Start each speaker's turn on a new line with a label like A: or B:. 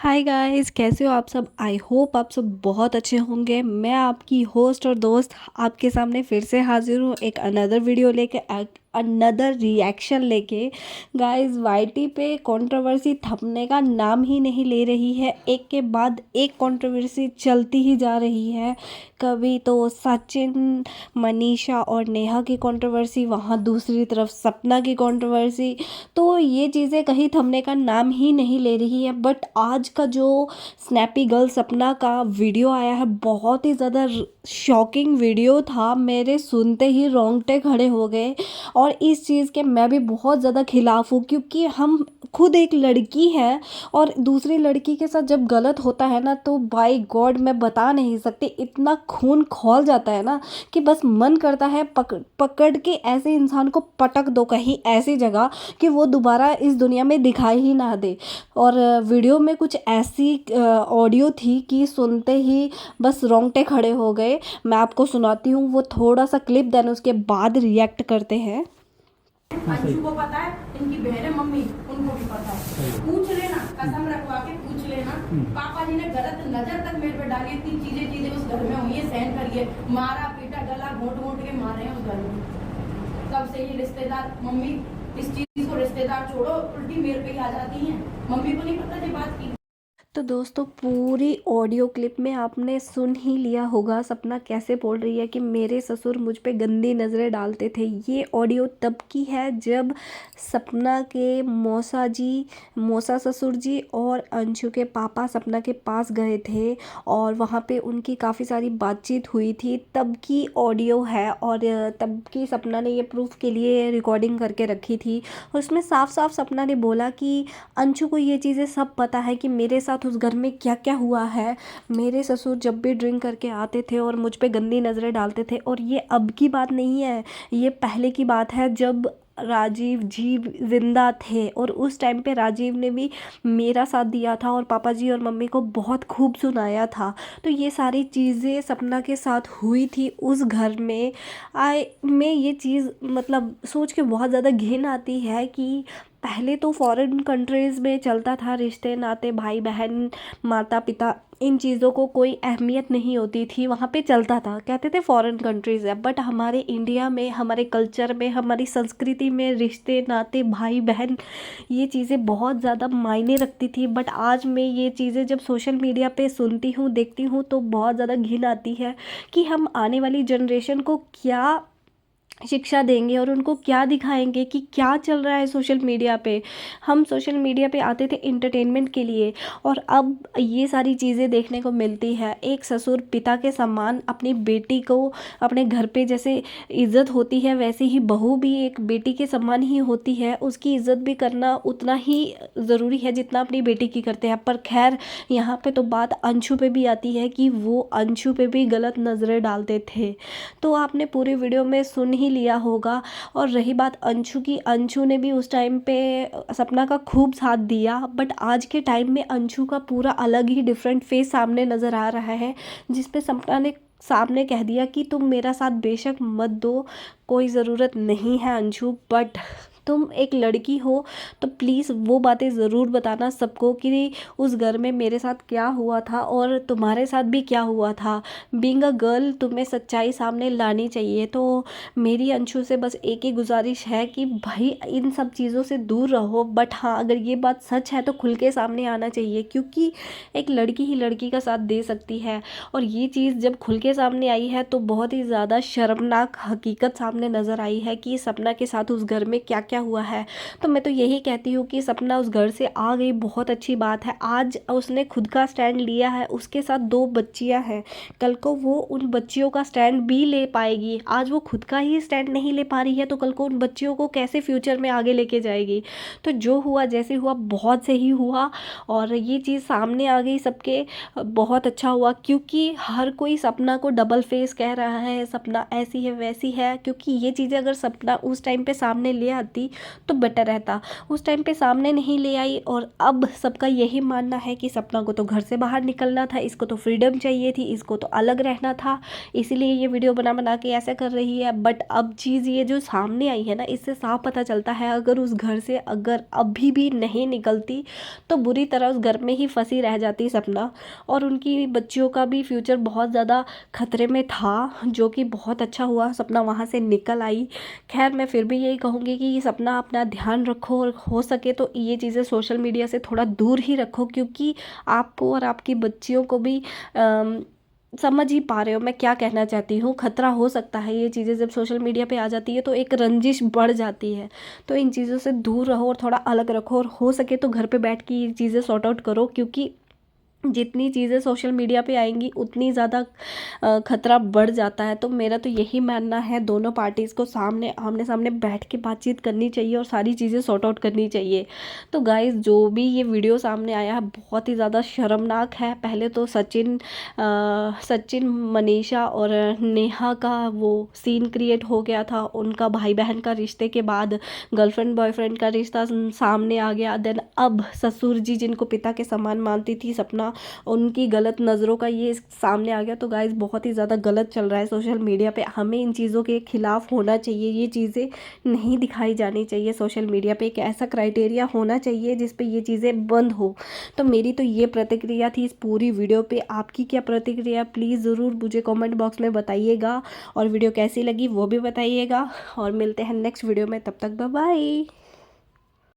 A: Hi guys, कैसे हो आप सब। आई होप आप सब बहुत अच्छे होंगे। मैं आपकी होस्ट और दोस्त आपके सामने फिर से हाजिर हूँ एक अनदर वीडियो लेके, अनदर रिएक्शन लेके। गाइस, वाईटी पे कंट्रोवर्सी थमने का नाम ही नहीं ले रही है। एक के बाद एक कंट्रोवर्सी चलती ही जा रही है। कभी तो सचिन, मनीषा और नेहा की कंट्रोवर्सी, वहाँ दूसरी तरफ सपना की कंट्रोवर्सी। तो ये चीज़ें कहीं थमने का नाम ही नहीं ले रही है। बट आज का जो स्नैपी गर्ल सपना का वीडियो आया है, बहुत ही ज़्यादा शॉकिंग वीडियो था। मेरे सुनते ही रोंगटे खड़े हो गए। और इस चीज़ के मैं भी बहुत ज़्यादा खिलाफ़ हूँ, क्योंकि हम खुद एक लड़की है और दूसरी लड़की के साथ जब गलत होता है ना, तो बाय गॉड मैं बता नहीं सकती, इतना खून खौल जाता है ना कि बस मन करता है पकड़ के ऐसे इंसान को पटक दो कहीं ऐसी जगह कि वो दोबारा इस दुनिया में दिखाई ही ना दे। और वीडियो में कुछ ऐसी ऑडियो थी कि सुनते ही बस रोंगटे खड़े हो गए। मैं आपको सुनाती हूँ वो थोड़ा सा क्लिप, देन उसके बाद रिएक्ट करते हैं।
B: अंशु को पता है, इनकी बहन है मम्मी, उनको भी पता है। पूछ लेना, कसम रखवा के पूछ लेना। पापा जी ने गलत नजर तक मेरे पे डाली, इतनी चीजें उस घर में हुई है, सहन करिए। मारा पीटा, गला घोट घोट के मारे हैं उस घर में। तब से ये रिश्तेदार, मम्मी इस चीज को रिश्तेदार छोड़ो, उल्टी मेरे पे ही आ जाती हैं। मम्मी को नहीं पता ये बात की।
A: तो दोस्तों, पूरी ऑडियो क्लिप में आपने सुन ही लिया होगा सपना कैसे बोल रही है कि मेरे ससुर मुझ पे गंदी नज़रें डालते थे। ये ऑडियो तब की है जब सपना के मौसा ससुर जी और अंशु के पापा सपना के पास गए थे और वहाँ पे उनकी काफ़ी सारी बातचीत हुई थी। तब की ऑडियो है और तब की सपना ने ये प्रूफ के लिए रिकॉर्डिंग करके रखी थी। और उसमें साफ साफ सपना ने बोला कि अंशु को ये चीज़ें सब पता है कि मेरे साथ उस घर में क्या क्या हुआ है। मेरे ससुर जब भी ड्रिंक करके आते थे और मुझ पे गंदी नज़रें डालते थे। और ये अब की बात नहीं है, ये पहले की बात है जब राजीव जी जिंदा थे। और उस टाइम पे राजीव ने भी मेरा साथ दिया था और पापा जी और मम्मी को बहुत खूब सुनाया था। तो ये सारी चीज़ें सपना के साथ हुई थी उस घर में। मैं ये चीज़ मतलब सोच के बहुत ज़्यादा घिन आती है कि पहले तो फॉरेन कंट्रीज़ में चलता था, रिश्ते नाते, भाई बहन, माता पिता, इन चीज़ों को कोई अहमियत नहीं होती थी। वहाँ पे चलता था, कहते थे फॉरेन कंट्रीज़ है। बट हमारे इंडिया में, हमारे कल्चर में, हमारी संस्कृति में रिश्ते नाते, भाई बहन, ये चीज़ें बहुत ज़्यादा मायने रखती थी। बट आज मैं ये चीज़ें जब सोशल मीडिया पे सुनती हूँ, देखती हूँ, तो बहुत ज़्यादा घिन आती है कि हम आने वाली जनरेशन को क्या शिक्षा देंगे और उनको क्या दिखाएंगे कि क्या चल रहा है सोशल मीडिया पे। हम सोशल मीडिया पे आते थे एंटरटेनमेंट के लिए और अब ये सारी चीज़ें देखने को मिलती है। एक ससुर पिता के समान अपनी बेटी को अपने घर पे जैसे इज़्ज़त होती है, वैसे ही बहू भी एक बेटी के समान ही होती है। उसकी इज़्ज़त भी करना उतना ही ज़रूरी है जितना अपनी बेटी की करते हैं। पर खैर, यहाँ पे तो बात अंशु पे भी आती है कि वो अंशु पे भी गलत नज़रें डालते थे। तो आपने पूरी वीडियो में सुन ही लिया होगा। और रही बात अंशु की, अंशु ने भी उस टाइम पे सपना का खूब साथ दिया। बट आज के टाइम में अंशु का पूरा अलग ही डिफरेंट फेस सामने नज़र आ रहा है, जिस पे सपना ने सामने कह दिया कि तुम मेरा साथ बेशक मत दो, कोई ज़रूरत नहीं है अंशु, बट तुम एक लड़की हो तो प्लीज़ वो बातें ज़रूर बताना सबको कि उस घर में मेरे साथ क्या हुआ था और तुम्हारे साथ भी क्या हुआ था। बीइंग अ गर्ल तुम्हें सच्चाई सामने लानी चाहिए। तो मेरी अंशु से बस एक ही गुजारिश है कि भाई इन सब चीज़ों से दूर रहो। बट हाँ, अगर ये बात सच है तो खुल के सामने आना चाहिए, क्योंकि एक लड़की ही लड़की का साथ दे सकती है। और ये चीज़ जब खुल के सामने आई है तो बहुत ही ज़्यादा शर्मनाक हकीकत सामने नज़र आई है कि सपना के साथ उस घर में क्या क्या हुआ है। तो मैं तो यही कहती हूँ कि सपना उस घर से आ गई, बहुत अच्छी बात है। आज उसने खुद का स्टैंड लिया है, उसके साथ दो बच्चियाँ हैं, कल को वो उन बच्चियों का स्टैंड भी ले पाएगी। आज वो खुद का ही स्टैंड नहीं ले पा रही है तो कल को उन बच्चियों को कैसे फ्यूचर में आगे लेके जाएगी। तो जो हुआ जैसे हुआ बहुत सही हुआ और ये चीज़ सामने आ गई सबके, बहुत अच्छा हुआ। क्योंकि हर कोई सपना को डबल फेस कह रहा है, सपना ऐसी है वैसी है, क्योंकि ये चीज़ें अगर सपना उस टाइम पे सामने ले आती देती तो बेटर रहता। उस टाइम पे सामने नहीं ले आई और अब सबका यही मानना है कि सपना को तो घर से बाहर निकलना था, इसको तो फ्रीडम चाहिए थी, इसको तो अलग रहना था, इसीलिए ये वीडियो बना बना के ऐसा कर रही है। बट अब चीज़ ये जो सामने आई है ना, इससे साफ पता चलता है अगर उस घर से अगर अभी भी नहीं निकलती तो बुरी तरह उस घर में ही फंसी रह जाती सपना, और उनकी बच्चियों का भी फ्यूचर बहुत ज़्यादा खतरे में था, जो कि बहुत अच्छा हुआ सपना वहाँ से निकल आई। खैर मैं फिर भी यही कहूँगी कि सपना अपना ध्यान रखो और हो सके तो ये चीज़ें सोशल मीडिया से थोड़ा दूर ही रखो, क्योंकि आपको और आपकी बच्चियों को भी समझ ही पा रहे हो मैं क्या कहना चाहती हूँ, खतरा हो सकता है। ये चीज़ें जब सोशल मीडिया पे आ जाती है तो एक रंजिश बढ़ जाती है, तो इन चीज़ों से दूर रहो और थोड़ा अलग रखो, और हो सके तो घर पे बैठ के ये चीज़ें सॉर्ट आउट करो, क्योंकि जितनी चीज़ें सोशल मीडिया पे आएंगी उतनी ज़्यादा खतरा बढ़ जाता है। तो मेरा तो यही मानना है, दोनों पार्टीज़ को आमने सामने बैठ के बातचीत करनी चाहिए और सारी चीज़ें सॉर्ट आउट करनी चाहिए। तो गाइस जो भी ये वीडियो सामने आया है बहुत ही ज़्यादा शर्मनाक है। पहले तो सचिन मनीषा और नेहा का वो सीन क्रिएट हो गया था, उनका भाई बहन का रिश्ते के बाद गर्लफ्रेंड बॉयफ्रेंड का रिश्ता सामने आ गया। देन अब ससुर जी जिनको पिता के समान मानती थी सपना, उनकी गलत नज़रों का ये सामने आ गया। तो गाइस बहुत ही ज़्यादा गलत चल रहा है सोशल मीडिया पे, हमें इन चीज़ों के खिलाफ होना चाहिए, ये चीज़ें नहीं दिखाई जानी चाहिए सोशल मीडिया पे। एक ऐसा क्राइटेरिया होना चाहिए जिस पे ये चीज़ें बंद हो। तो मेरी तो ये प्रतिक्रिया थी इस पूरी वीडियो पे। आपकी क्या प्रतिक्रिया प्लीज़ ज़रूर मुझे कमेंट बॉक्स में बताइएगा, और वीडियो कैसी लगी वो भी बताइएगा, और मिलते हैं नेक्स्ट वीडियो में। तब तक बाय बाय।